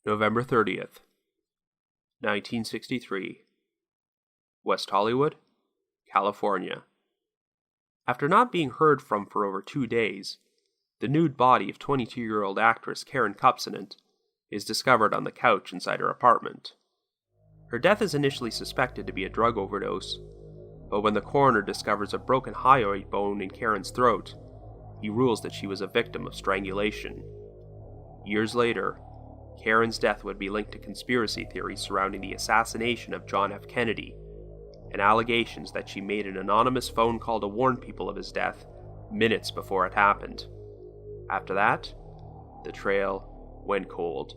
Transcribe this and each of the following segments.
November 30th, 1963. West Hollywood, California. After not being heard from for over 2 days, the nude body of 22-year-old actress Karyn Kupcinet is discovered on the couch inside her apartment. Her death is initially suspected to be a drug overdose, but when the coroner discovers a broken hyoid bone in Karyn's throat, he rules that she was a victim of strangulation. Years later, Karyn's death would be linked to conspiracy theories surrounding the assassination of John F. Kennedy, and allegations that she made an anonymous phone call to warn people of his death minutes before it happened. After that, the trail went cold.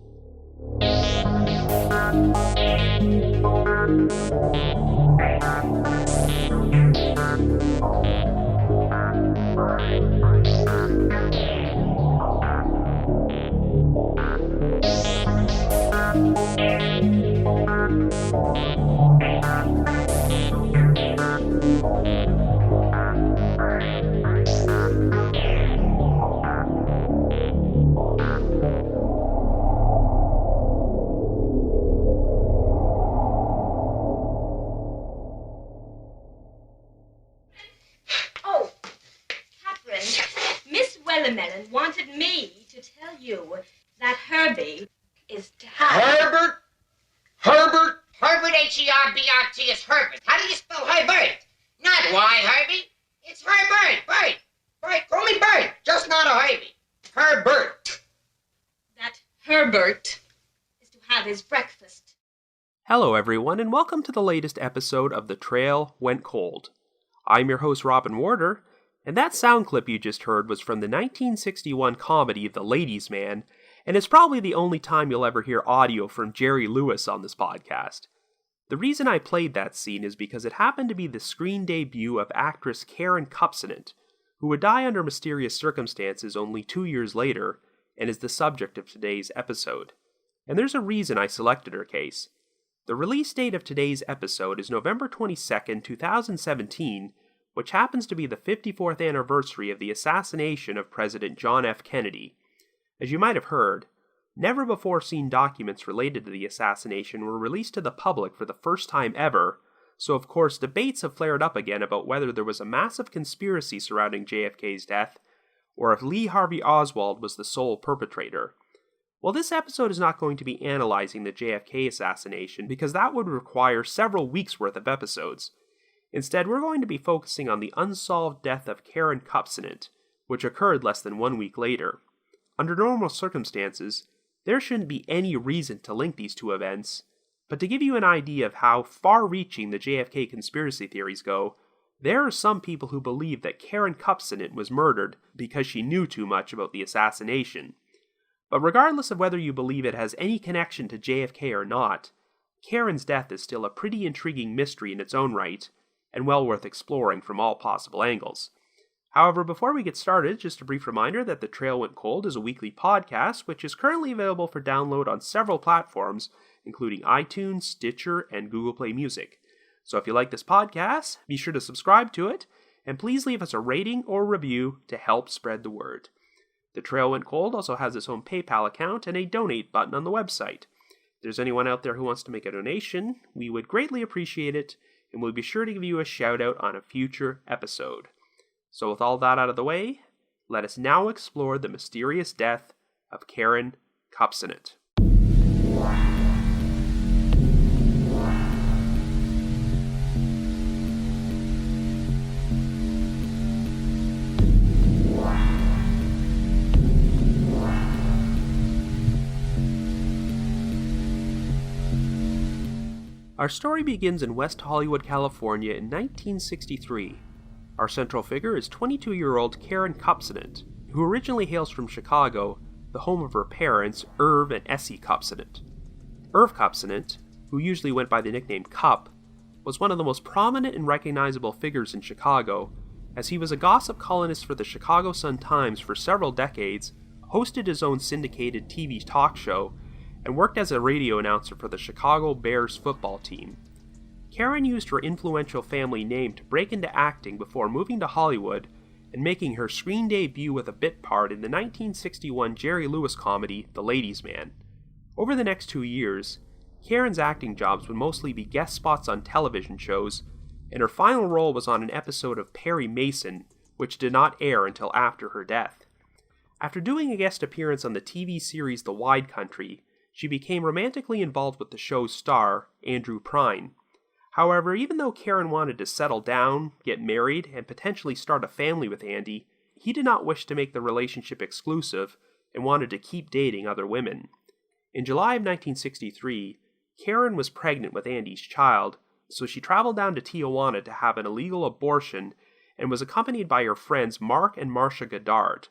Melon wanted me to tell you that Herbie is to have... Herbert, H-E-R-B-R-T is Herbert. How do you spell Herbert? Not Y, Herbie. It's Herbert. Bert. Call me Bert. Just not a Herbie. Herbert. That Herbert is to have his breakfast. Hello everyone, and welcome to the latest episode of The Trail Went Cold. I'm your host, Robin Warder, and that sound clip you just heard was from the 1961 comedy The Ladies' Man, and it's probably the only time you'll ever hear audio from Jerry Lewis on this podcast. The reason I played that scene is because it happened to be the screen debut of actress Karyn Kupcinet, who would die under mysterious circumstances only 2 years later, and is the subject of today's episode. And there's a reason I selected her case. The release date of today's episode is November 22nd, 2017, which happens to be the 54th anniversary of the assassination of President John F. Kennedy. As you might have heard, never-before-seen documents related to the assassination were released to the public for the first time ever, so of course debates have flared up again about whether there was a massive conspiracy surrounding JFK's death, or if Lee Harvey Oswald was the sole perpetrator. Well, this episode is not going to be analyzing the JFK assassination, because that would require several weeks' worth of episodes. Instead, we're going to be focusing on the unsolved death of Karyn Kupcinet, which occurred less than 1 week later. Under normal circumstances, there shouldn't be any reason to link these two events, but to give you an idea of how far-reaching the JFK conspiracy theories go, there are some people who believe that Karyn Kupcinet was murdered because she knew too much about the assassination. But regardless of whether you believe it has any connection to JFK or not, Karyn's death is still a pretty intriguing mystery in its own right, and well worth exploring from all possible angles. However, before we get started, just a brief reminder that The Trail Went Cold is a weekly podcast, which is currently available for download on several platforms, including iTunes, Stitcher, and Google Play Music. So if you like this podcast, be sure to subscribe to it, and please leave us a rating or review to help spread the word. The Trail Went Cold also has its own PayPal account and a donate button on the website. If there's anyone out there who wants to make a donation, we would greatly appreciate it, and we'll be sure to give you a shout out on a future episode. So with all that out of the way, let us now explore the mysterious death of Karyn Kupcinet. Our story begins in West Hollywood, California in 1963. Our central figure is 22-year-old Karyn Kupcinet, who originally hails from Chicago, the home of her parents, Irv and Essie Kupcinet. Irv Kupcinet, who usually went by the nickname Kup, was one of the most prominent and recognizable figures in Chicago, as he was a gossip columnist for the Chicago Sun-Times for several decades, hosted his own syndicated TV talk show, and worked as a radio announcer for the Chicago Bears football team. Karyn used her influential family name to break into acting before moving to Hollywood and making her screen debut with a bit part in the 1961 Jerry Lewis comedy The Ladies' Man. Over the next 2 years, Karyn's acting jobs would mostly be guest spots on television shows, and her final role was on an episode of Perry Mason, which did not air until after her death. After doing a guest appearance on the TV series The Wide Country, she became romantically involved with the show's star, Andrew Prine. However, even though Karyn wanted to settle down, get married, and potentially start a family with Andy, he did not wish to make the relationship exclusive and wanted to keep dating other women. In July of 1963, Karyn was pregnant with Andy's child, so she traveled down to Tijuana to have an illegal abortion and was accompanied by her friends Mark and Marcia Goddard.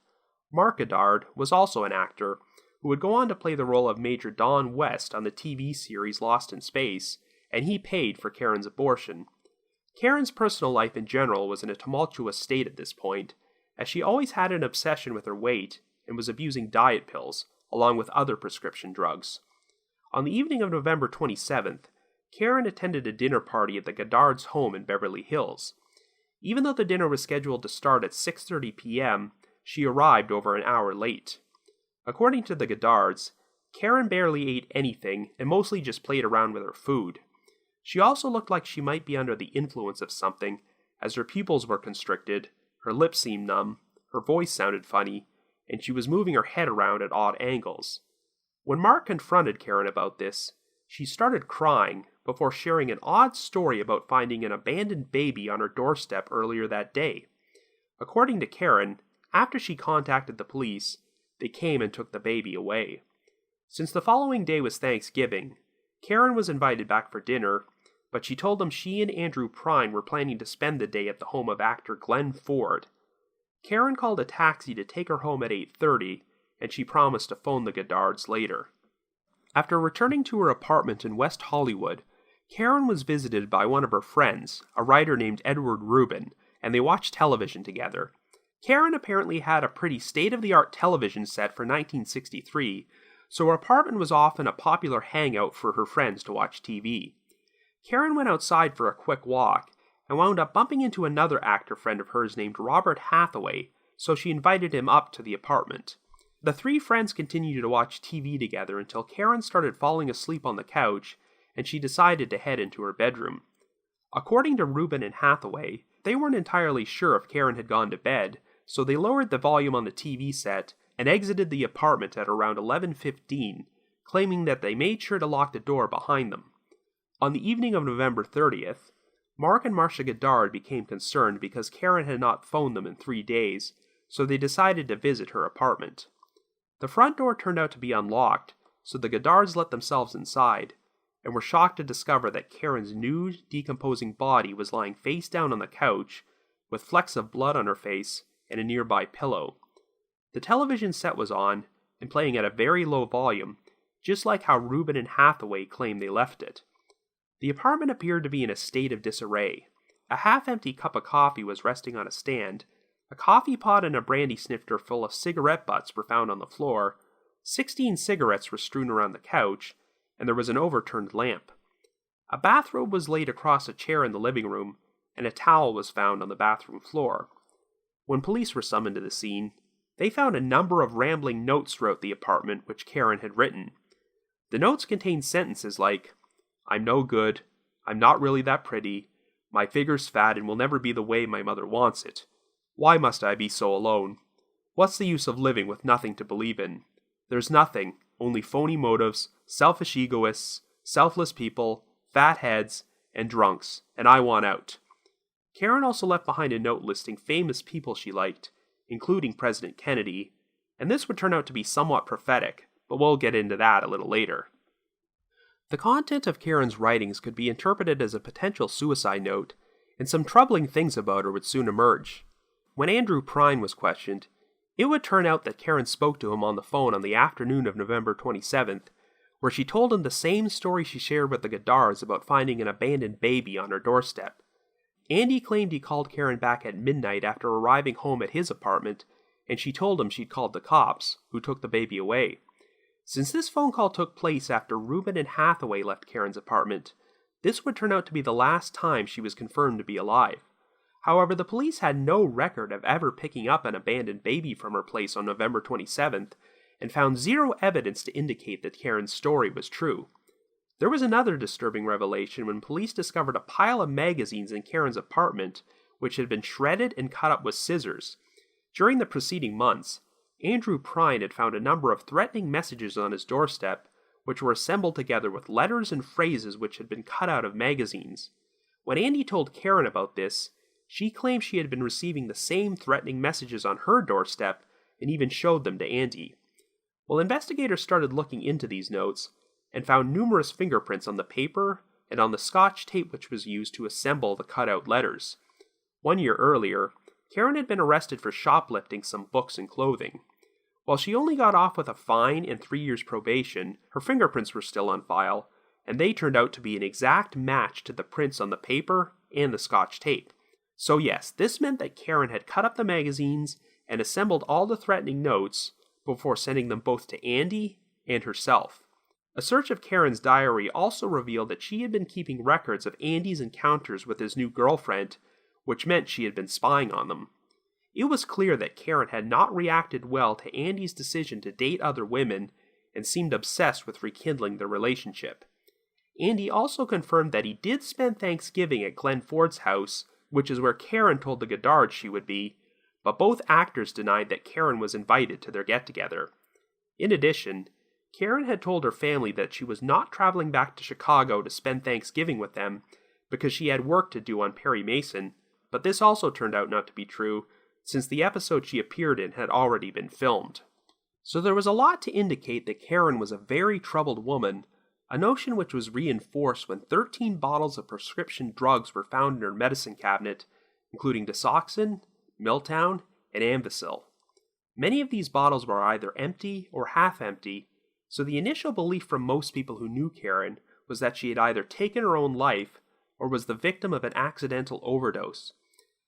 Mark Goddard was also an actor who would go on to play the role of Major Don West on the TV series Lost in Space, and he paid for Karyn's abortion. Karyn's personal life in general was in a tumultuous state at this point, as she always had an obsession with her weight and was abusing diet pills, along with other prescription drugs. On the evening of November 27th, Karyn attended a dinner party at the Goddards' home in Beverly Hills. Even though the dinner was scheduled to start at 6:30 p.m., she arrived over an hour late. According to the Goddards, Karyn barely ate anything and mostly just played around with her food. She also looked like she might be under the influence of something, as her pupils were constricted, her lips seemed numb, her voice sounded funny, and she was moving her head around at odd angles. When Mark confronted Karyn about this, she started crying before sharing an odd story about finding an abandoned baby on her doorstep earlier that day. According to Karyn, after she contacted the police, they came and took the baby away. Since the following day was Thanksgiving, Karyn was invited back for dinner, but she told them she and Andrew Prine were planning to spend the day at the home of actor Glenn Ford. Karyn called a taxi to take her home at 8:30, and she promised to phone the Goddards later. After returning to her apartment in West Hollywood, Karyn was visited by one of her friends, a writer named Edward Rubin, and they watched television together. Karyn apparently had a pretty state-of-the-art television set for 1963, so her apartment was often a popular hangout for her friends to watch TV. Karyn went outside for a quick walk, and wound up bumping into another actor friend of hers named Robert Hathaway, so she invited him up to the apartment. The three friends continued to watch TV together until Karyn started falling asleep on the couch, and she decided to head into her bedroom. According to Rubin and Hathaway, they weren't entirely sure if Karyn had gone to bed, so they lowered the volume on the TV set and exited the apartment at around 11:15, claiming that they made sure to lock the door behind them. On the evening of November 30th, Mark and Marcia Goddard became concerned because Karyn had not phoned them in 3 days, so they decided to visit her apartment. The front door turned out to be unlocked, so the Goddards let themselves inside, and were shocked to discover that Karyn's nude, decomposing body was lying face down on the couch, with flecks of blood on her face and a nearby pillow. The television set was on, and playing at a very low volume, just like how Rubin and Hathaway claimed they left it. The apartment appeared to be in a state of disarray. A half-empty cup of coffee was resting on a stand, a coffee pot and a brandy snifter full of cigarette butts were found on the floor, 16 cigarettes were strewn around the couch, and there was an overturned lamp. A bathrobe was laid across a chair in the living room, and a towel was found on the bathroom floor. When police were summoned to the scene, they found a number of rambling notes throughout the apartment which Karyn had written. The notes contained sentences like, "I'm no good, I'm not really that pretty, my figure's fat and will never be the way my mother wants it. Why must I be so alone? What's the use of living with nothing to believe in? There's nothing, only phony motives, selfish egoists, selfless people, fat heads, and drunks, and I want out." Karyn also left behind a note listing famous people she liked, including President Kennedy, and this would turn out to be somewhat prophetic, but we'll get into that a little later. The content of Karyn's writings could be interpreted as a potential suicide note, and some troubling things about her would soon emerge. When Andrew Prine was questioned, it would turn out that Karyn spoke to him on the phone on the afternoon of November 27th, where she told him the same story she shared with the Goddards about finding an abandoned baby on her doorstep. Andy claimed he called Karyn back at midnight after arriving home at his apartment, and she told him she'd called the cops, who took the baby away. Since this phone call took place after Rubin and Hathaway left Karyn's apartment, this would turn out to be the last time she was confirmed to be alive. However, the police had no record of ever picking up an abandoned baby from her place on November 27th, and found zero evidence to indicate that Karyn's story was true. There was another disturbing revelation when police discovered a pile of magazines in Karyn's apartment which had been shredded and cut up with scissors. During the preceding months, Andrew Prine had found a number of threatening messages on his doorstep, which were assembled together with letters and phrases which had been cut out of magazines. When Andy told Karyn about this, she claimed she had been receiving the same threatening messages on her doorstep and even showed them to Andy. Well, investigators started looking into these notes and found numerous fingerprints on the paper and on the Scotch tape which was used to assemble the cut-out letters. 1 year earlier, Karyn had been arrested for shoplifting some books and clothing. While she only got off with a fine and 3 years probation, her fingerprints were still on file, and they turned out to be an exact match to the prints on the paper and the Scotch tape. So yes, this meant that Karyn had cut up the magazines and assembled all the threatening notes before sending them both to Andy and herself. A search of Karyn's diary also revealed that she had been keeping records of Andy's encounters with his new girlfriend, which meant she had been spying on them. It was clear that Karyn had not reacted well to Andy's decision to date other women and seemed obsessed with rekindling their relationship. Andy also confirmed that he did spend Thanksgiving at Glenn Ford's house, which is where Karyn told the Goddards she would be, but both actors denied that Karyn was invited to their get-together. In addition, Karyn had told her family that she was not traveling back to Chicago to spend Thanksgiving with them because she had work to do on Perry Mason, but this also turned out not to be true, since the episode she appeared in had already been filmed. So there was a lot to indicate that Karyn was a very troubled woman, a notion which was reinforced when 13 bottles of prescription drugs were found in her medicine cabinet, including Desoxin, Miltown, and Anvicil. Many of these bottles were either empty or half empty, so the initial belief from most people who knew Karyn was that she had either taken her own life or was the victim of an accidental overdose.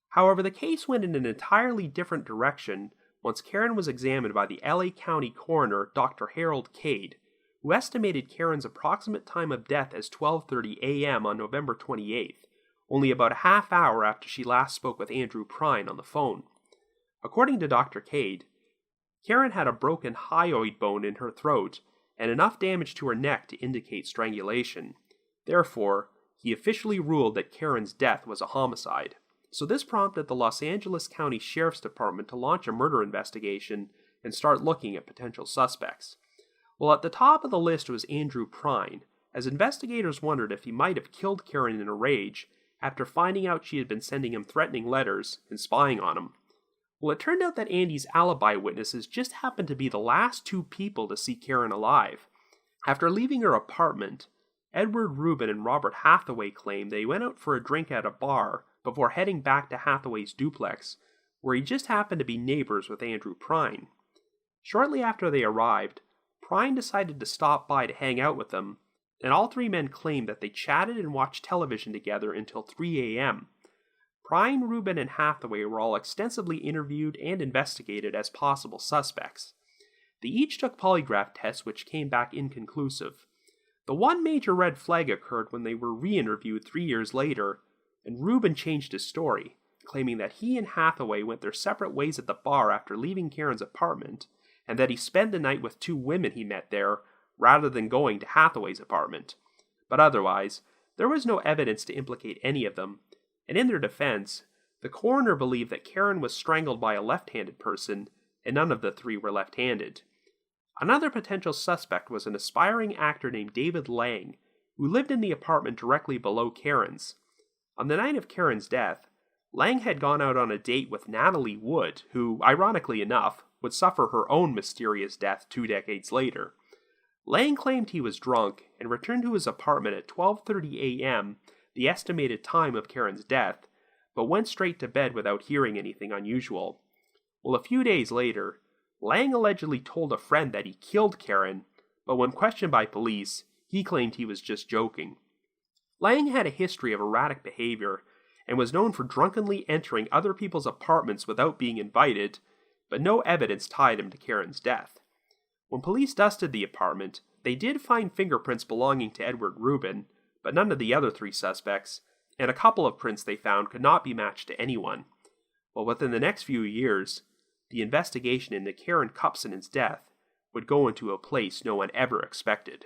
However, the case went in an entirely different direction once Karyn was examined by the LA County coroner, Dr. Harold Cade, who estimated Karyn's approximate time of death as 12:30 a.m. on November 28th, only about a half hour after she last spoke with Andrew Prine on the phone. According to Dr. Cade, Karyn had a broken hyoid bone in her throat and enough damage to her neck to indicate strangulation. Therefore, he officially ruled that Karyn's death was a homicide. So this prompted the Los Angeles County Sheriff's Department to launch a murder investigation and start looking at potential suspects. Well, at the top of the list was Andrew Prine, as investigators wondered if he might have killed Karyn in a rage after finding out she had been sending him threatening letters and spying on him. Well, it turned out that Andy's alibi witnesses just happened to be the last two people to see Karyn alive. After leaving her apartment, Edward Rubin and Robert Hathaway claimed they went out for a drink at a bar before heading back to Hathaway's duplex, where he just happened to be neighbors with Andrew Prine. Shortly after they arrived, Prine decided to stop by to hang out with them, and all three men claimed that they chatted and watched television together until 3 a.m. Prine, Rubin, and Hathaway were all extensively interviewed and investigated as possible suspects. They each took polygraph tests which came back inconclusive. The one major red flag occurred when they were re-interviewed 3 years later, and Rubin changed his story, claiming that he and Hathaway went their separate ways at the bar after leaving Karyn's apartment, and that he spent the night with two women he met there, rather than going to Hathaway's apartment. But otherwise, there was no evidence to implicate any of them, and in their defense, the coroner believed that Karyn was strangled by a left-handed person, and none of the three were left-handed. Another potential suspect was an aspiring actor named David Lang, who lived in the apartment directly below Karyn's. On the night of Karyn's death, Lang had gone out on a date with Natalie Wood, who, ironically enough, would suffer her own mysterious death 2 decades later. Lang claimed he was drunk and returned to his apartment at 12:30 a.m., the estimated time of Karyn's death, but went straight to bed without hearing anything unusual. Well, a few days later, Lang allegedly told a friend that he killed Karyn, but when questioned by police, he claimed he was just joking. Lang had a history of erratic behavior and was known for drunkenly entering other people's apartments without being invited, but no evidence tied him to Karyn's death. When police dusted the apartment, they did find fingerprints belonging to Edward Rubin, but none of the other three suspects, and a couple of prints they found could not be matched to anyone. Well, within the next few years, the investigation into Karyn Kupcinet's death would go into a place no one ever expected.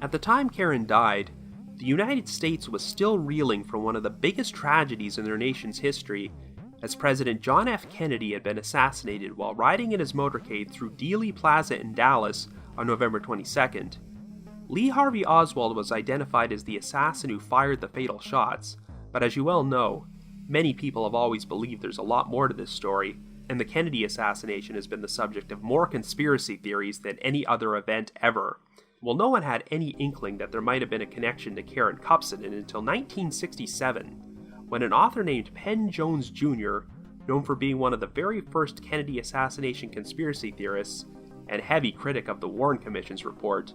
At the time Karyn died, the United States was still reeling from one of the biggest tragedies in their nation's history, as President John F. Kennedy had been assassinated while riding in his motorcade through Dealey Plaza in Dallas on November 22nd. Lee Harvey Oswald was identified as the assassin who fired the fatal shots, but as you well know, many people have always believed there's a lot more to this story, and the Kennedy assassination has been the subject of more conspiracy theories than any other event ever. Well, no one had any inkling that there might have been a connection to Karyn Kupcinet until 1967, when an author named Penn Jones Jr., known for being one of the very first Kennedy assassination conspiracy theorists and heavy critic of the Warren Commission's report,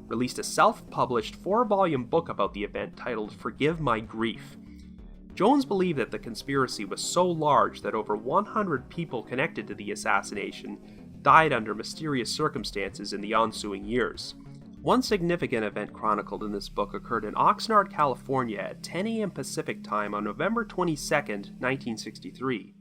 released a self-published 4-volume book about the event titled Forgive My Grief. Jones believed that the conspiracy was so large that over 100 people connected to the assassination died under mysterious circumstances in the ensuing years. One significant event chronicled in this book occurred in Oxnard, California at 10 a.m. Pacific Time on November 22, 1963.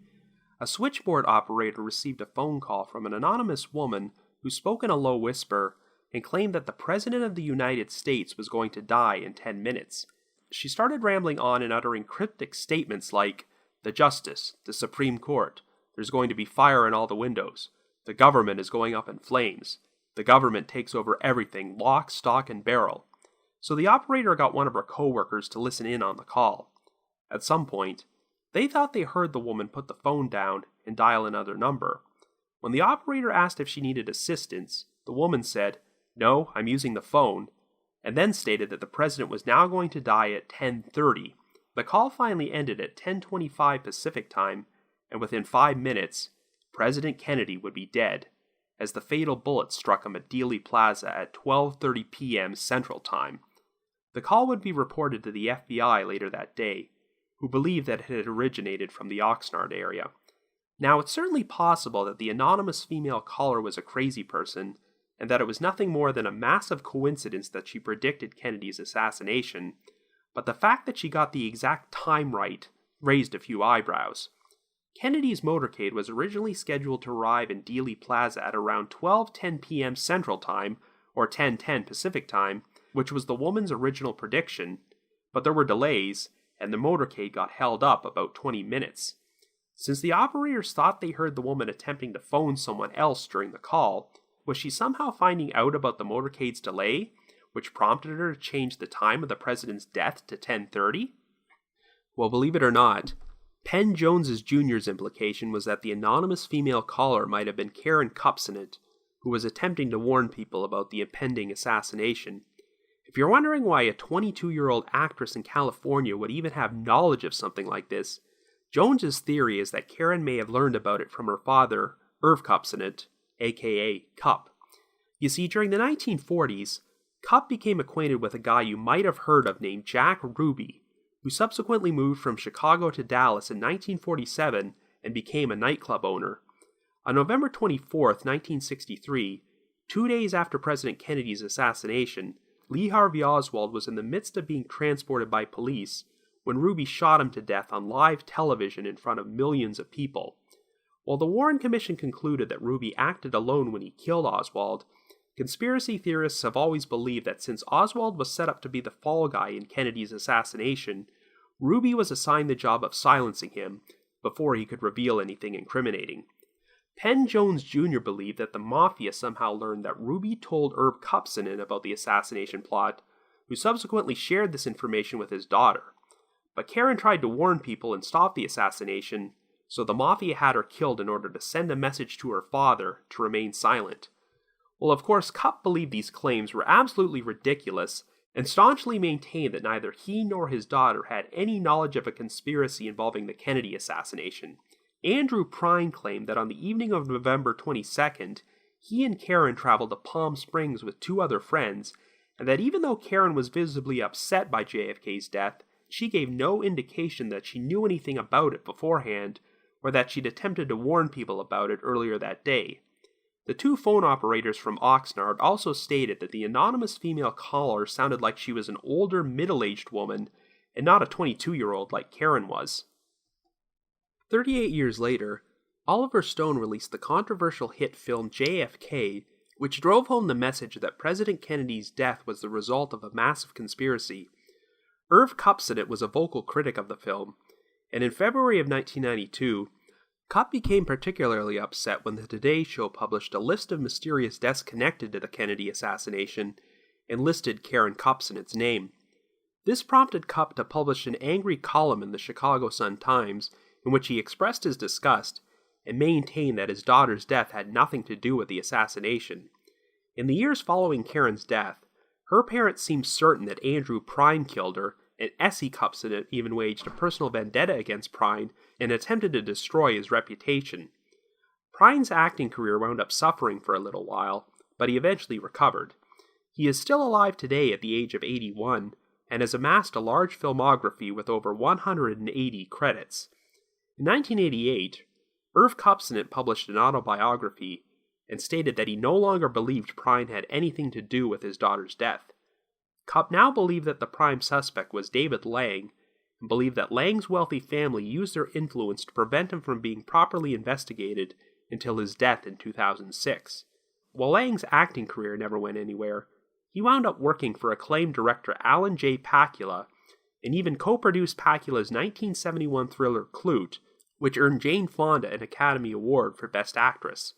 A switchboard operator received a phone call from an anonymous woman who spoke in a low whisper and claimed that the President of the United States was going to die in 10 minutes. She started rambling on and uttering cryptic statements like, "The Justice, the Supreme Court, there's going to be fire in all the windows, the government is going up in flames. The government takes over everything, lock, stock, and barrel." So the operator got one of her co-workers to listen in on the call. At some point, they thought they heard the woman put the phone down and dial another number. When the operator asked if she needed assistance, the woman said, "No, I'm using the phone," and then stated that the president was now going to die at 10:30. The call finally ended at 10:25 Pacific Time, and within 5 minutes, President Kennedy would be dead, as the fatal bullet struck him at Dealey Plaza at 12:30 p.m. Central Time. The call would be reported to the FBI later that day, who believed that it had originated from the Oxnard area. Now, it's certainly possible that the anonymous female caller was a crazy person, and that it was nothing more than a massive coincidence that she predicted Kennedy's assassination, but the fact that she got the exact time right raised a few eyebrows. Kennedy's motorcade was originally scheduled to arrive in Dealey Plaza at around 12:10 p.m. Central Time, or 10:10 Pacific Time, which was the woman's original prediction, but there were delays, and the motorcade got held up about 20 minutes. Since the operators thought they heard the woman attempting to phone someone else during the call, was she somehow finding out about the motorcade's delay, which prompted her to change the time of the president's death to 10:30? Well, believe it or not, Penn Jones Jr.'s implication was that the anonymous female caller might have been Karyn Kupcinet, who was attempting to warn people about the impending assassination. If you're wondering why a 22-year-old actress in California would even have knowledge of something like this, Jones's theory is that Karyn may have learned about it from her father, Irv Kupcinet, aka Kup. You see, during the 1940s, Kup became acquainted with a guy you might have heard of named Jack Ruby, who subsequently moved from Chicago to Dallas in 1947 and became a nightclub owner. On November 24, 1963, 2 days after President Kennedy's assassination, Lee Harvey Oswald was in the midst of being transported by police when Ruby shot him to death on live television in front of millions of people. While the Warren Commission concluded that Ruby acted alone when he killed Oswald, conspiracy theorists have always believed that since Oswald was set up to be the fall guy in Kennedy's assassination, Ruby was assigned the job of silencing him before he could reveal anything incriminating. Penn Jones Jr. believed that the Mafia somehow learned that Ruby told Irv Kupcinet about the assassination plot, who subsequently shared this information with his daughter. But Karyn tried to warn people and stop the assassination, so the Mafia had her killed in order to send a message to her father to remain silent. Well, of course, Kup believed these claims were absolutely ridiculous and staunchly maintained that neither he nor his daughter had any knowledge of a conspiracy involving the Kennedy assassination. Andrew Prine claimed that on the evening of November 22nd, he and Karyn traveled to Palm Springs with 2 other friends, and that even though Karyn was visibly upset by JFK's death, she gave no indication that she knew anything about it beforehand, or that she'd attempted to warn people about it earlier that day. The two phone operators from Oxnard also stated that the anonymous female caller sounded like she was an older, middle-aged woman and not a 22-year-old like Karyn was. 38 years later, Oliver Stone released the controversial hit film JFK, which drove home the message that President Kennedy's death was the result of a massive conspiracy. Irv Kupcinet was a vocal critic of the film, and in February of 1992, Kup became particularly upset when the Today Show published a list of mysterious deaths connected to the Kennedy assassination and listed Karyn Kupcinet's name. This prompted Kup to publish an angry column in the Chicago Sun-Times in which he expressed his disgust and maintained that his daughter's death had nothing to do with the assassination. In the years following Karyn's death, her parents seemed certain that Andrew Prine killed her, and Essie Kupcinet even waged a personal vendetta against Prine and attempted to destroy his reputation. Prine's acting career wound up suffering for a little while, but he eventually recovered. He is still alive today at the age of 81, and has amassed a large filmography with over 180 credits. In 1988, Irv Kupcinet published an autobiography and stated that he no longer believed Prine had anything to do with his daughter's death. Kup now believed that the prime suspect was David Lang, and believed that Lang's wealthy family used their influence to prevent him from being properly investigated until his death in 2006. While Lang's acting career never went anywhere, he wound up working for acclaimed director Alan J. Pakula, and even co-produced Pakula's 1971 thriller Klute, which earned Jane Fonda an Academy Award for Best Actress.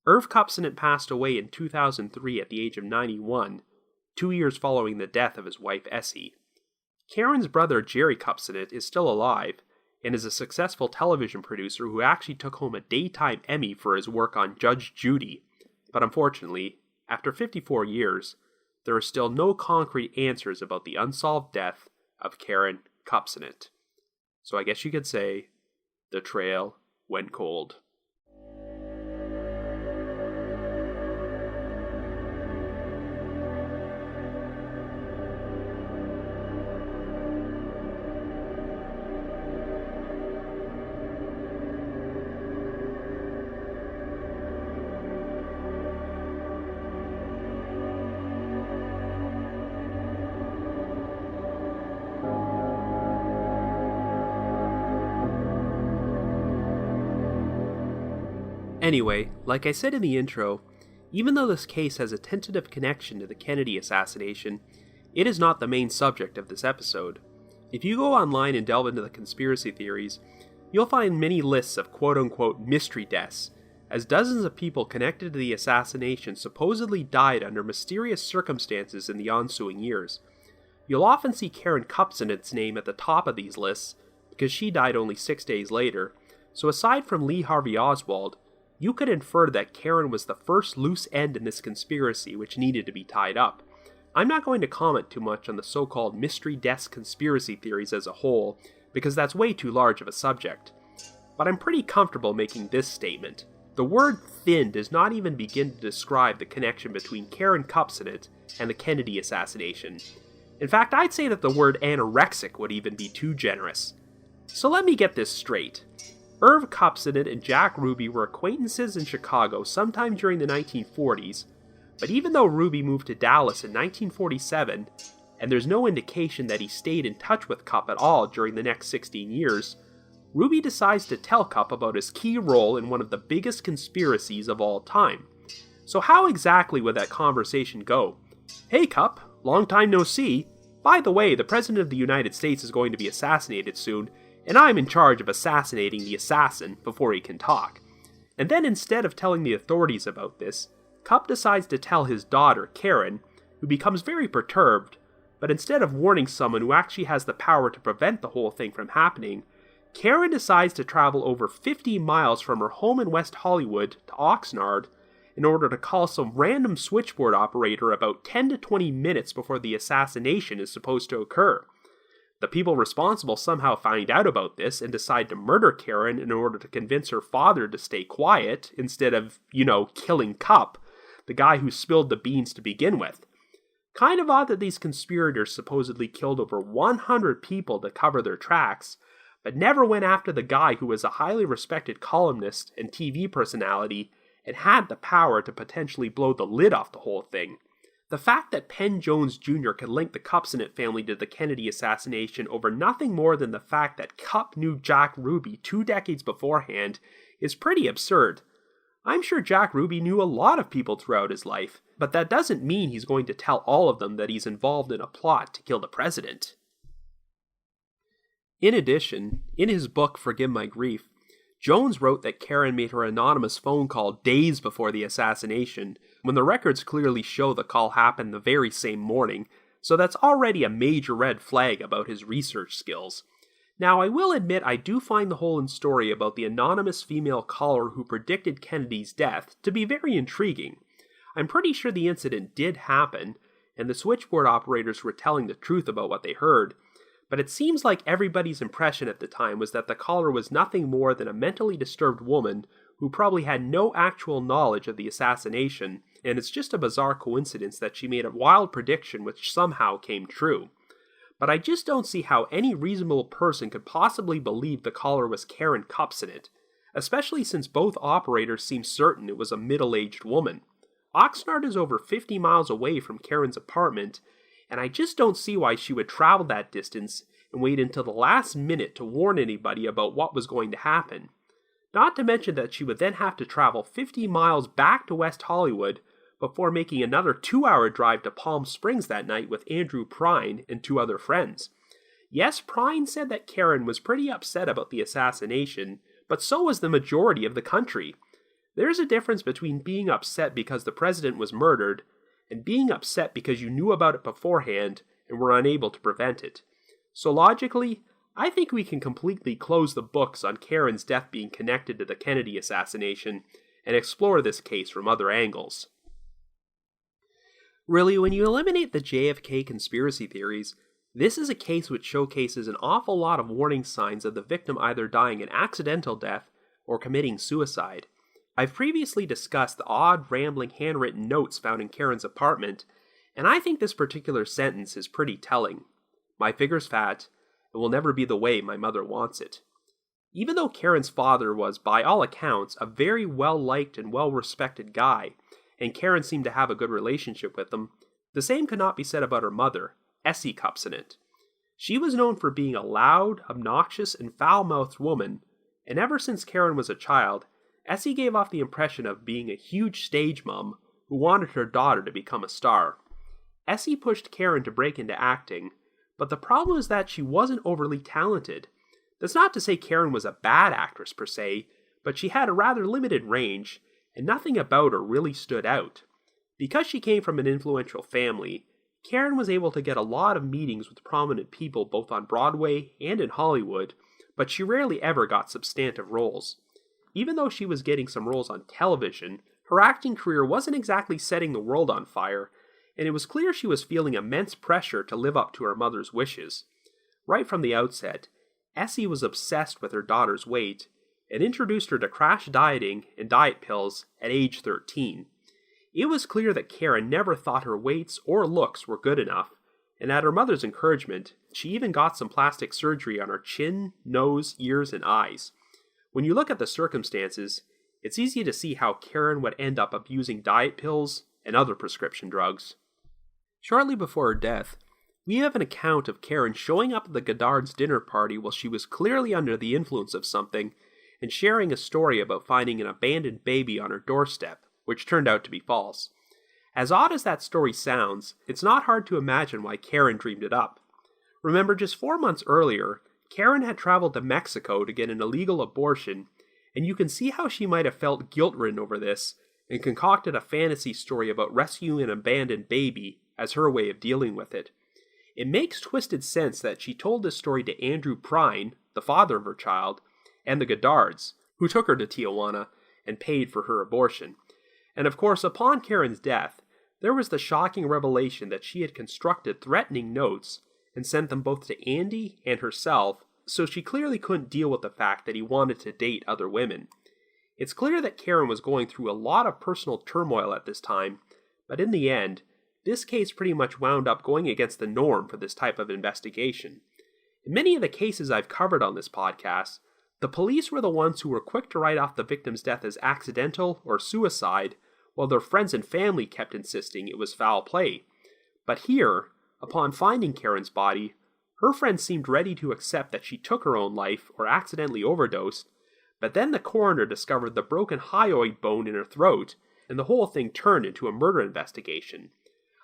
Irv Kupcinet passed away in 2003 at the age of 91, 2 years following the death of his wife Essie. Karyn's brother Jerry Kupcinet is still alive, and is a successful television producer who actually took home a Daytime Emmy for his work on Judge Judy. But unfortunately, after 54 years, there are still no concrete answers about the unsolved death of Karyn Kupcinet. So I guess you could say, the trail went cold. Anyway, like I said in the intro, even though this case has a tentative connection to the Kennedy assassination, it is not the main subject of this episode. If you go online and delve into the conspiracy theories, you'll find many lists of quote-unquote mystery deaths, as dozens of people connected to the assassination supposedly died under mysterious circumstances in the ensuing years. You'll often see Karyn Kupcinet's name at the top of these lists, because she died only 6 days later, so aside from Lee Harvey Oswald, you could infer that Karyn was the first loose end in this conspiracy which needed to be tied up. I'm not going to comment too much on the so-called mystery deaths conspiracy theories as a whole, because that's way too large of a subject. But I'm pretty comfortable making this statement. The word thin does not even begin to describe the connection between Karyn Kupcinet and the Kennedy assassination. In fact, I'd say that the word anorexic would even be too generous. So let me get this straight. Irv Kupcinet and Jack Ruby were acquaintances in Chicago sometime during the 1940s, but even though Ruby moved to Dallas in 1947, and there's no indication that he stayed in touch with Kup at all during the next 16 years, Ruby decides to tell Kup about his key role in one of the biggest conspiracies of all time. So how exactly would that conversation go? Hey Kup, long time no see. By the way, the President of the United States is going to be assassinated soon, and I'm in charge of assassinating the assassin before he can talk. And then instead of telling the authorities about this, Kup decides to tell his daughter, Karyn, who becomes very perturbed, but instead of warning someone who actually has the power to prevent the whole thing from happening, Karyn decides to travel over 50 miles from her home in West Hollywood to Oxnard in order to call some random switchboard operator about 10 to 20 minutes before the assassination is supposed to occur. The people responsible somehow find out about this and decide to murder Karyn in order to convince her father to stay quiet instead of, killing Kup, the guy who spilled the beans to begin with. Kind of odd that these conspirators supposedly killed over 100 people to cover their tracks, but never went after the guy who was a highly respected columnist and TV personality and had the power to potentially blow the lid off the whole thing. The fact that Penn Jones Jr. could link the Kupcinet family to the Kennedy assassination over nothing more than the fact that Kup knew Jack Ruby 2 decades beforehand is pretty absurd. I'm sure Jack Ruby knew a lot of people throughout his life, but that doesn't mean he's going to tell all of them that he's involved in a plot to kill the president. In addition, in his book Forgive My Grief, Jones wrote that Karyn made her anonymous phone call days before the assassination, when the records clearly show the call happened the very same morning, so that's already a major red flag about his research skills. Now, I will admit I do find the whole story about the anonymous female caller who predicted Kennedy's death to be very intriguing. I'm pretty sure the incident did happen, and the switchboard operators were telling the truth about what they heard, but it seems like everybody's impression at the time was that the caller was nothing more than a mentally disturbed woman who probably had no actual knowledge of the assassination, and it's just a bizarre coincidence that she made a wild prediction which somehow came true. But I just don't see how any reasonable person could possibly believe the caller was Karyn Kupcinet, especially since both operators seem certain it was a middle-aged woman. Oxnard is over 50 miles away from Karyn's apartment, and I just don't see why she would travel that distance and wait until the last minute to warn anybody about what was going to happen. Not to mention that she would then have to travel 50 miles back to West Hollywood before making another 2-hour drive to Palm Springs that night with Andrew Prine and 2 other friends. Yes, Prine said that Karyn was pretty upset about the assassination, but so was the majority of the country. There's a difference between being upset because the president was murdered and being upset because you knew about it beforehand and were unable to prevent it. So logically, I think we can completely close the books on Karyn's death being connected to the Kennedy assassination and explore this case from other angles. Really, when you eliminate the JFK conspiracy theories, this is a case which showcases an awful lot of warning signs of the victim either dying an accidental death or committing suicide. I've previously discussed the odd, rambling handwritten notes found in Karyn's apartment, and I think this particular sentence is pretty telling. My figure's fat, it will never be the way my mother wants it. Even though Karyn's father was, by all accounts, a very well-liked and well-respected guy, and Karyn seemed to have a good relationship with him, the same could not be said about her mother, Essie Kupcinet. She was known for being a loud, obnoxious, and foul-mouthed woman, and ever since Karyn was a child, Essie gave off the impression of being a huge stage mom who wanted her daughter to become a star. Essie pushed Karyn to break into acting, but the problem was that she wasn't overly talented. That's not to say Karyn was a bad actress per se, but she had a rather limited range, and nothing about her really stood out. Because she came from an influential family, Karyn was able to get a lot of meetings with prominent people both on Broadway and in Hollywood, but she rarely ever got substantive roles. Even though she was getting some roles on television, her acting career wasn't exactly setting the world on fire, and it was clear she was feeling immense pressure to live up to her mother's wishes. Right from the outset, Essie was obsessed with her daughter's weight, and introduced her to crash dieting and diet pills at age 13. It was clear that Karyn never thought her weights or looks were good enough, and at her mother's encouragement, she even got some plastic surgery on her chin, nose, ears, and eyes. When you look at the circumstances, it's easy to see how Karyn would end up abusing diet pills and other prescription drugs. Shortly before her death, we have an account of Karyn showing up at the Goddard's dinner party while she was clearly under the influence of something, and sharing a story about finding an abandoned baby on her doorstep, which turned out to be false. As odd as that story sounds, it's not hard to imagine why Karyn dreamed it up. Remember, just 4 months earlier, Karyn had traveled to Mexico to get an illegal abortion, and you can see how she might have felt guilt-ridden over this, and concocted a fantasy story about rescuing an abandoned baby as her way of dealing with it. It makes twisted sense that she told this story to Andrew Prine, the father of her child, and the Goddards, who took her to Tijuana and paid for her abortion. And of course, upon Karyn's death, there was the shocking revelation that she had constructed threatening notes and sent them both to Andy and herself, so she clearly couldn't deal with the fact that he wanted to date other women. It's clear that Karyn was going through a lot of personal turmoil at this time, but in the end, this case pretty much wound up going against the norm for this type of investigation. In many of the cases I've covered on this podcast, The police were the ones who were quick to write off the victim's death as accidental or suicide, while their friends and family kept insisting it was foul play. But here, upon finding Karyn's body, her friends seemed ready to accept that she took her own life or accidentally overdosed, but then the coroner discovered the broken hyoid bone in her throat, and the whole thing turned into a murder investigation.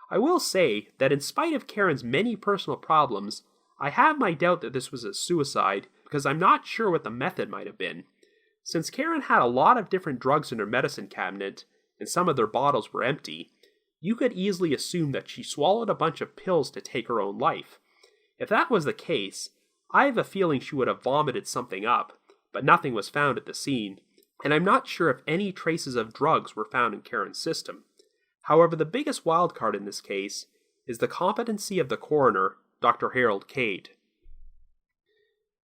I will say that in spite of Karyn's many personal problems, I have my doubt that this was a suicide, because I'm not sure what the method might have been. Since Karyn had a lot of different drugs in her medicine cabinet, and some of their bottles were empty, you could easily assume that she swallowed a bunch of pills to take her own life. If that was the case, I have a feeling she would have vomited something up, but nothing was found at the scene, and I'm not sure if any traces of drugs were found in Karyn's system. However, the biggest wildcard in this case is the competency of the coroner, Dr. Harold Cade.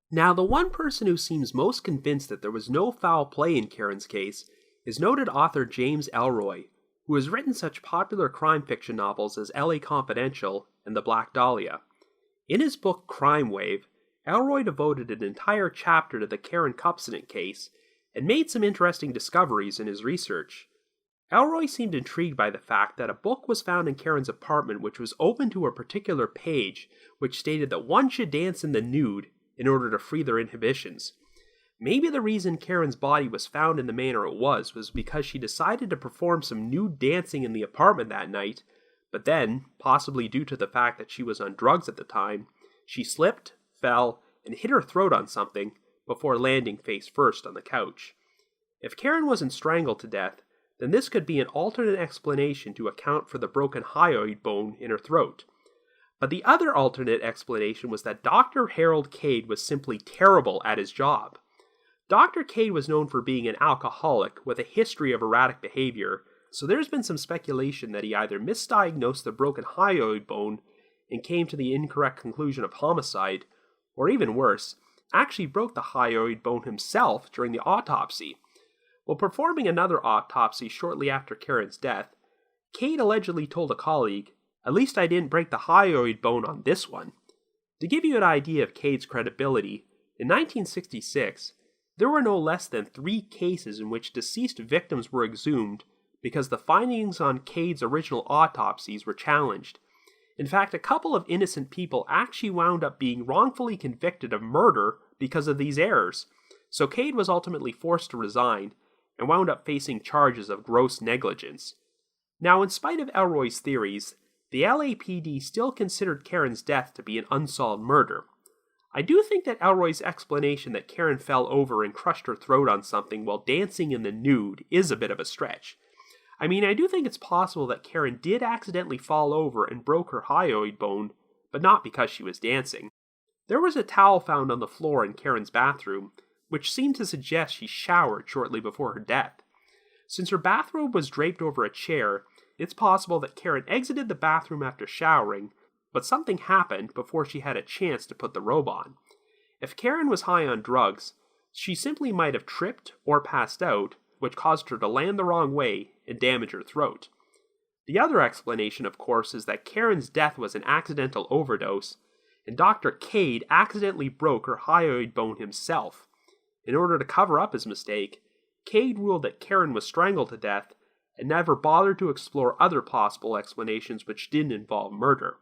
Now, the one person who seems most convinced that there was no foul play in Karyn's case is noted author James Ellroy, who has written such popular crime fiction novels as L.A. Confidential and The Black Dahlia. In his book Crime Wave, Ellroy devoted an entire chapter to the Karyn Kupcinet case and made some interesting discoveries in his research. Ellroy seemed intrigued by the fact that a book was found in Karyn's apartment which was open to a particular page which stated that one should dance in the nude in order to free their inhibitions. Maybe the reason Karyn's body was found in the manner it was because she decided to perform some nude dancing in the apartment that night, but then, possibly due to the fact that she was on drugs at the time, she slipped, fell, and hit her throat on something before landing face first on the couch. If Karyn wasn't strangled to death, then this could be an alternate explanation to account for the broken hyoid bone in her throat. But the other alternate explanation was that Dr. Harold Cade was simply terrible at his job. Dr. Cade was known for being an alcoholic with a history of erratic behavior, so there's been some speculation that he either misdiagnosed the broken hyoid bone and came to the incorrect conclusion of homicide, or even worse, actually broke the hyoid bone himself during the autopsy. While performing another autopsy shortly after Karyn's death, Cade allegedly told a colleague, "At least I didn't break the hyoid bone on this one." To give you an idea of Cade's credibility, in 1966, there were no less than 3 cases in which deceased victims were exhumed because the findings on Cade's original autopsies were challenged. In fact, a couple of innocent people actually wound up being wrongfully convicted of murder because of these errors, so Cade was ultimately forced to resign and wound up facing charges of gross negligence. Now, in spite of Ellroy's theories, the LAPD still considered Karyn's death to be an unsolved murder. I do think that Ellroy's explanation that Karyn fell over and crushed her throat on something while dancing in the nude is a bit of a stretch. I mean, I do think it's possible that Karyn did accidentally fall over and broke her hyoid bone, but not because she was dancing. There was a towel found on the floor in Karyn's bathroom, which seemed to suggest she showered shortly before her death. Since her bathrobe was draped over a chair, it's possible that Karyn exited the bathroom after showering, but something happened before she had a chance to put the robe on. If Karyn was high on drugs, she simply might have tripped or passed out, which caused her to land the wrong way and damage her throat. The other explanation, of course, is that Karyn's death was an accidental overdose, and Dr. Cade accidentally broke her hyoid bone himself. In order to cover up his mistake, Cade ruled that Karyn was strangled to death and never bothered to explore other possible explanations which didn't involve murder.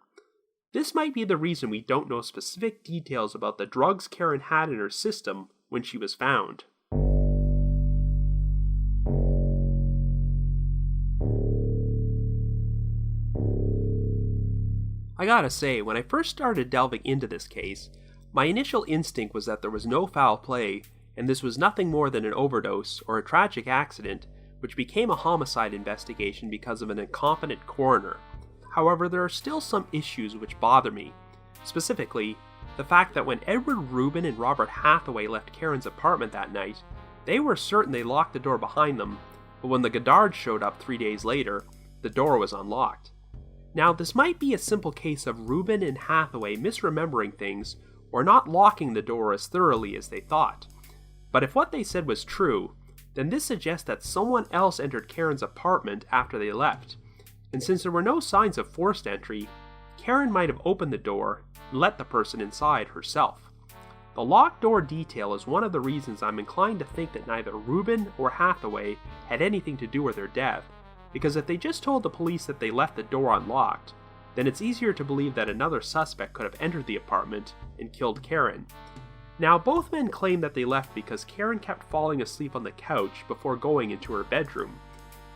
This might be the reason we don't know specific details about the drugs Karyn had in her system when she was found. I gotta say, when I first started delving into this case, my initial instinct was that there was no foul play, and this was nothing more than an overdose or a tragic accident, which became a homicide investigation because of an incompetent coroner. However, there are still some issues which bother me. Specifically, the fact that when Edward Rubin and Robert Hathaway left Karyn's apartment that night, they were certain they locked the door behind them, but when the Goddards showed up 3 days later, the door was unlocked. Now, this might be a simple case of Rubin and Hathaway misremembering things or not locking the door as thoroughly as they thought. But if what they said was true, then this suggests that someone else entered Karyn's apartment after they left. And since there were no signs of forced entry, Karyn might have opened the door and let the person inside herself. The locked door detail is one of the reasons I'm inclined to think that neither Rubin or Hathaway had anything to do with her death, because if they just told the police that they left the door unlocked, then it's easier to believe that another suspect could have entered the apartment and killed Karyn. Now, both men claim that they left because Karyn kept falling asleep on the couch before going into her bedroom.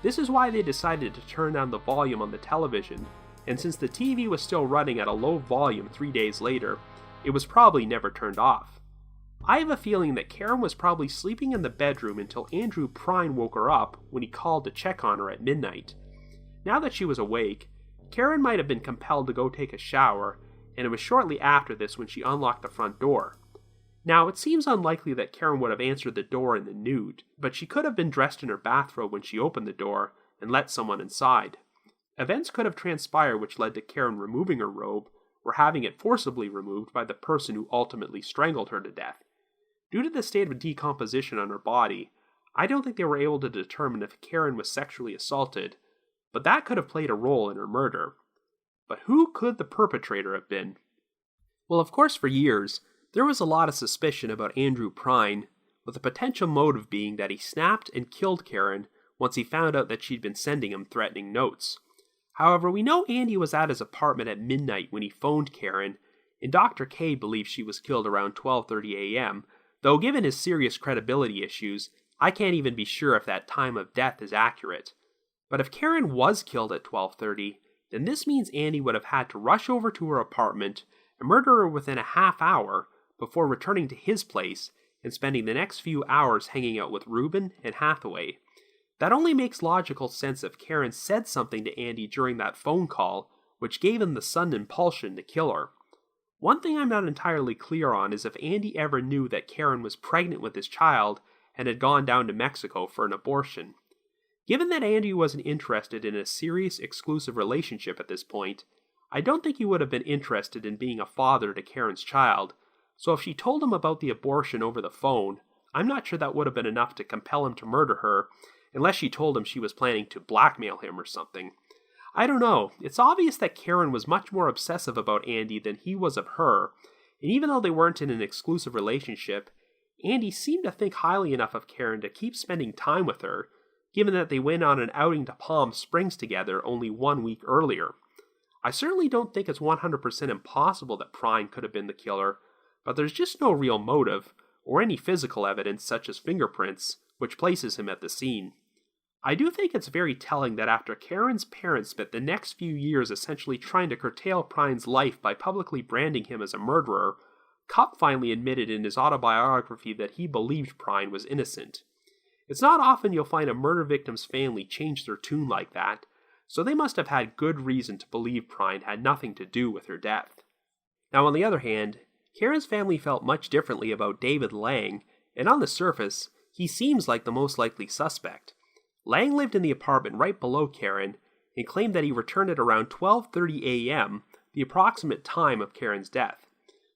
This is why they decided to turn down the volume on the television, and since the TV was still running at a low volume 3 days later, it was probably never turned off. I have a feeling that Karyn was probably sleeping in the bedroom until Andrew Prine woke her up when he called to check on her at midnight. Now that she was awake, Karyn might have been compelled to go take a shower, and it was shortly after this when she unlocked the front door. Now, it seems unlikely that Karyn would have answered the door in the nude, but she could have been dressed in her bathrobe when she opened the door and let someone inside. Events could have transpired which led to Karyn removing her robe or having it forcibly removed by the person who ultimately strangled her to death. Due to the state of decomposition on her body, I don't think they were able to determine if Karyn was sexually assaulted, but that could have played a role in her murder. But who could the perpetrator have been? Well, of course, for years, there was a lot of suspicion about Andrew Prine, with the potential motive being that he snapped and killed Karyn once he found out that she'd been sending him threatening notes. However, we know Andy was at his apartment at midnight when he phoned Karyn, and Dr. K believes she was killed around 12:30 a.m., though given his serious credibility issues, I can't even be sure if that time of death is accurate. But if Karyn was killed at 12:30, then this means Andy would have had to rush over to her apartment and murder her within a half hour before returning to his place and spending the next few hours hanging out with Rubin and Hathaway. That only makes logical sense if Karyn said something to Andy during that phone call, which gave him the sudden impulsion to kill her. One thing I'm not entirely clear on is if Andy ever knew that Karyn was pregnant with his child and had gone down to Mexico for an abortion. Given that Andy wasn't interested in a serious exclusive relationship at this point, I don't think he would have been interested in being a father to Karyn's child, so if she told him about the abortion over the phone, I'm not sure that would have been enough to compel him to murder her, unless she told him she was planning to blackmail him or something. I don't know, it's obvious that Karyn was much more obsessive about Andy than he was of her, and even though they weren't in an exclusive relationship, Andy seemed to think highly enough of Karyn to keep spending time with her, given that they went on an outing to Palm Springs together only 1 week earlier. I certainly don't think it's 100% impossible that Prine could have been the killer, but there's just no real motive, or any physical evidence such as fingerprints, which places him at the scene. I do think it's very telling that after Karyn's parents spent the next few years essentially trying to curtail Prine's life by publicly branding him as a murderer, Kup finally admitted in his autobiography that he believed Prine was innocent. It's not often you'll find a murder victim's family change their tune like that, so they must have had good reason to believe Prine had nothing to do with her death. Now, on the other hand, Karyn's family felt much differently about David Lang, and on the surface, he seems like the most likely suspect. Lang lived in the apartment right below Karyn, and claimed that he returned at around 12:30 a.m., the approximate time of Karyn's death.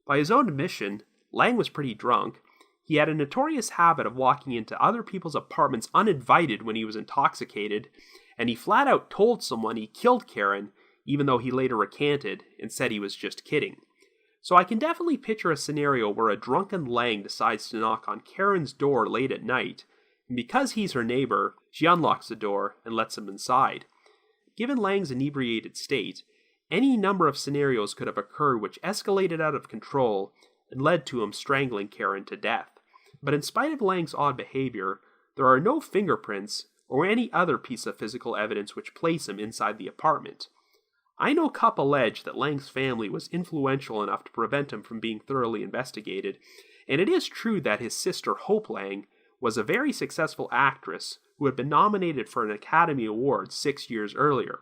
By his own admission, Lang was pretty drunk. He had a notorious habit of walking into other people's apartments uninvited when he was intoxicated, and he flat out told someone he killed Karyn, even though he later recanted and said he was just kidding. So I can definitely picture a scenario where a drunken Lang decides to knock on Karyn's door late at night, and because he's her neighbor, she unlocks the door and lets him inside. Given Lang's inebriated state, any number of scenarios could have occurred which escalated out of control and led to him strangling Karyn to death. But in spite of Lang's odd behavior, there are no fingerprints or any other piece of physical evidence which place him inside the apartment. I know Kup alleged that Lang's family was influential enough to prevent him from being thoroughly investigated, and it is true that his sister Hope Lang was a very successful actress who had been nominated for an Academy Award 6 years earlier.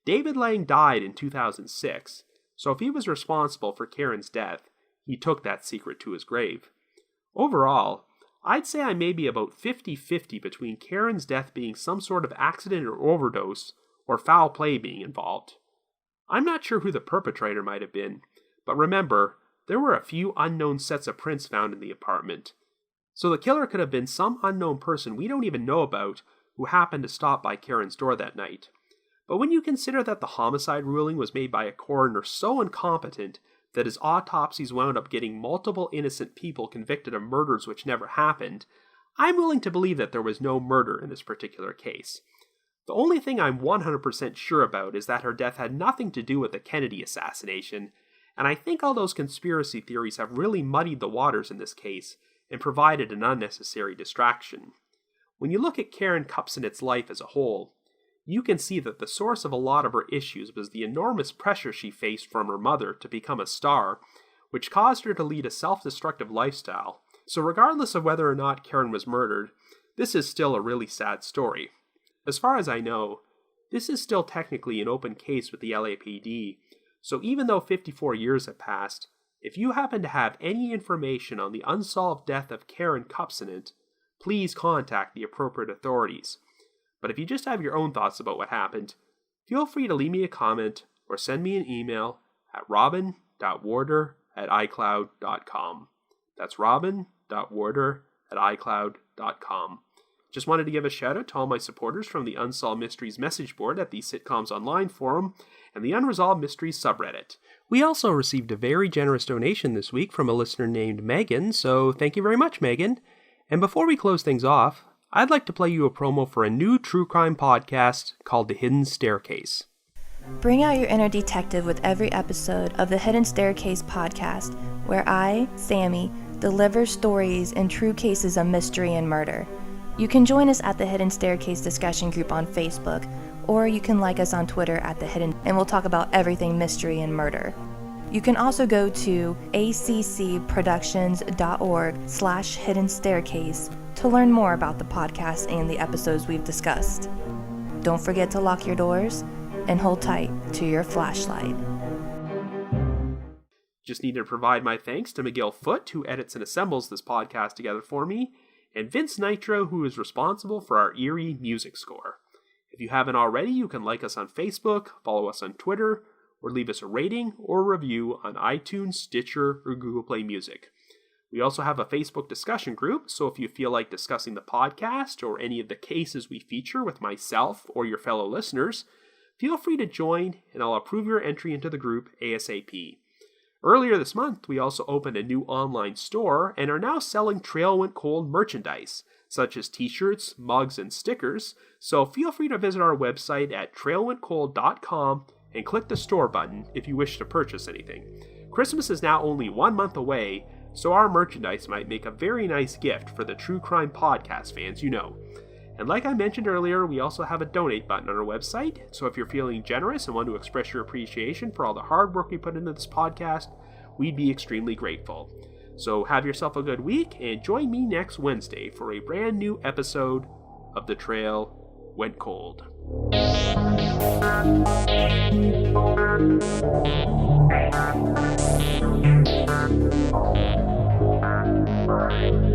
David Lang died in 2006, so if he was responsible for Karyn's death, he took that secret to his grave. Overall, I'd say I may be about 50-50 between Karyn's death being some sort of accident or overdose, or foul play being involved. I'm not sure who the perpetrator might have been, but remember, there were a few unknown sets of prints found in the apartment. So the killer could have been some unknown person we don't even know about who happened to stop by Karyn's door that night. But when you consider that the homicide ruling was made by a coroner so incompetent that his autopsies wound up getting multiple innocent people convicted of murders which never happened, I'm willing to believe that there was no murder in this particular case. The only thing I'm 100% sure about is that her death had nothing to do with the Kennedy assassination, and I think all those conspiracy theories have really muddied the waters in this case and provided an unnecessary distraction. When you look at Karyn Kupcinet's life as a whole, you can see that the source of a lot of her issues was the enormous pressure she faced from her mother to become a star, which caused her to lead a self-destructive lifestyle. So regardless of whether or not Karyn was murdered, this is still a really sad story. As far as I know, this is still technically an open case with the LAPD, so even though 54 years have passed, if you happen to have any information on the unsolved death of Karyn Kupcinet, please contact the appropriate authorities. But if you just have your own thoughts about what happened, feel free to leave me a comment or send me an email at robin.warder@icloud.com. That's robin.warder@icloud.com. Just wanted to give a shout out to all my supporters from the Unsolved Mysteries message board at the Sitcoms Online forum and the Unresolved Mysteries subreddit. We also received a very generous donation this week from a listener named Megan, so thank you very much, Megan. And before we close things off, I'd like to play you a promo for a new true crime podcast called The Hidden Staircase. Bring out your inner detective with every episode of the Hidden Staircase podcast, where I, Sammy, deliver stories and true cases of mystery and murder. You can join us at the Hidden Staircase discussion group on Facebook, or you can like us on Twitter at The Hidden, and we'll talk about everything mystery and murder. You can also go to accproductions.org/hidden staircase to learn more about the podcast and the episodes we've discussed. Don't forget to lock your doors and hold tight to your flashlight. Just need to provide my thanks to Miguel Foote, who edits and assembles this podcast together for me, and Vince Nitro, who is responsible for our eerie music score. If you haven't already, you can like us on Facebook, follow us on Twitter, or leave us a rating or review on iTunes, Stitcher, or Google Play Music. We also have a Facebook discussion group, so if you feel like discussing the podcast or any of the cases we feature with myself or your fellow listeners, feel free to join and I'll approve your entry into the group ASAP. Earlier this month, we also opened a new online store and are now selling Trail Went Cold merchandise, such as t-shirts, mugs, and stickers, so feel free to visit our website at trailwentcold.com and click the store button if you wish to purchase anything. Christmas is now only 1 month away, so our merchandise might make a very nice gift for the true crime podcast fans you know. And like I mentioned earlier, we also have a donate button on our website, so if you're feeling generous and want to express your appreciation for all the hard work we put into this podcast, we'd be extremely grateful. So have yourself a good week, and join me next Wednesday for a brand new episode of The Trail Went Cold. Bye.